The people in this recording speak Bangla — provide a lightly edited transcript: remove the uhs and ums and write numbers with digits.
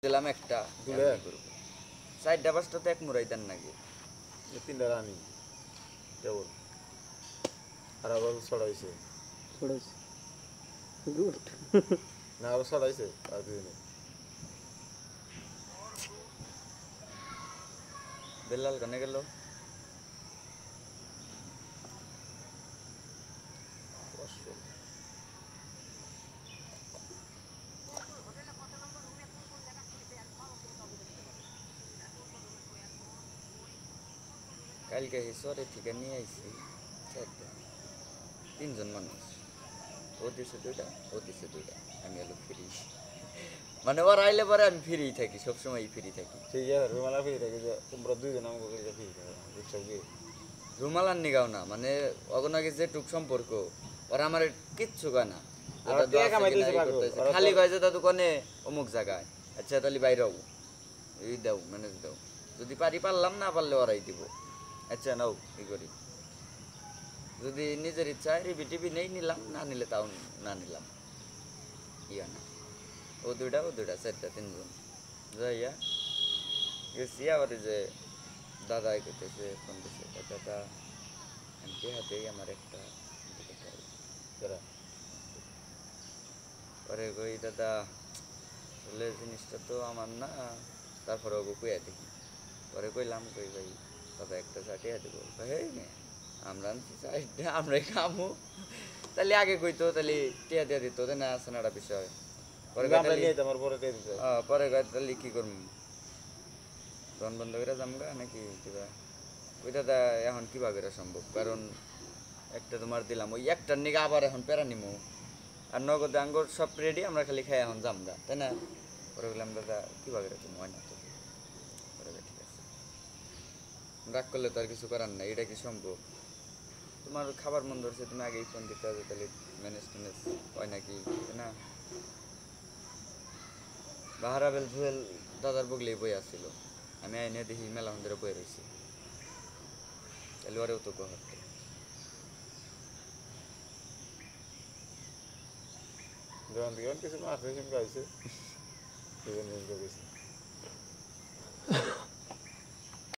দিলাম একটা দুলে চারটা পাঁচটা তো এক মুড়াই দেন নাকি তিনটা রানি কেবল আর আবার ছড়াইছে ছড়াইছে গুড না আবার ছড়াইছে আর দুদিনে বেলাল কানে গেল কালকে হিসরে থেকে নিয়ে আইছি চারটা তিনজন মানুষ ও দিছে দুইটা ও দিছে দুইটা আমি এলো ফ্রি মানে ওরা আইলে পরে আমি ফ্রি থাকি সবসময় ফ্রি থাকি ঠিক আছে রুমালা ফিরে থাকে যে তোমরা দুইজন আমাকে ফিরে থাকে বুঝছো কি রুমাল আর নিগাও না মানে অগনাকে যে টুক সম্পর্ক ওরা আমার কিচ্ছু কয় না ওরা টাকা কামাই দিছে পাগল। ওরা খালি তো- কয় যে দাদু কনে অমুক জায়গায় আচ্ছা তাহলে বাইরে হবো এই দাও ম্যানেজ দাও যদি পারি পারলাম না পারলে ওরাই দিব আচ্ছা নাও ই করি যদি নিজের ইচ্ছায় রিবি টিভি নেই নিলাম না নিলে তাও না নিলাম ইয়া না ও দুইটা চারটা তিনজন যাইয়া গেছি আবার এই যে দাদা করতেছে ফোন দিছে দাদা আমি হাতেই আমার একটা যারা পরে কই দাদা আসলে জিনিসটা তো আমার না তারপরে ওকে কইয়া দেখি পরে কইলাম কই ভাই দাদা একটা চাটিয়া দেবো হে আমরা আনছি চাইটা আমরাই খামু তাহলে আগে কইতো তাহলে টিয়া দিয়া দিত তাই না আছে না একটা বিষয় পরে কয় আমরা তাহলে- নিয়ে আমার পরে দিয়ে দিতে পরে কয় তাহলে কি করবো দোকান বন্ধ করে যামগা নাকি কিবা ওই দাদা এখন কিভাবে এটা সম্ভব কারণ একটা তোমার দিলাম ওই একটার নিকে আবার এখন প্যারা নিমু আর নগদ আঙ্গুর সব রেডি আমরা খালি খাই এখন জামগা তাই না পরে বললাম দাদা কিভাবে তুমি হয় না তো পরে কয়, ঠিক আছে রাগ করলে তো আর কিছু করার নাই এটা কি সম্ভব তোমার খাবার মন ধরছে তুমি আগেই ফোন দিতে হবে তাহলে ম্যানেজ ট্যানেজ হয় নাকি তাই না বাহারাবেল জুয়েল দাদার বগলেই বই আসছিল আমি আইনে দেখি মেলা মন্দিরে বই রয়েছি তাহলে ওরেও তো কহতে যখন থেকে কিছু মাছ হয়েছে গাইছে দুজন গেছে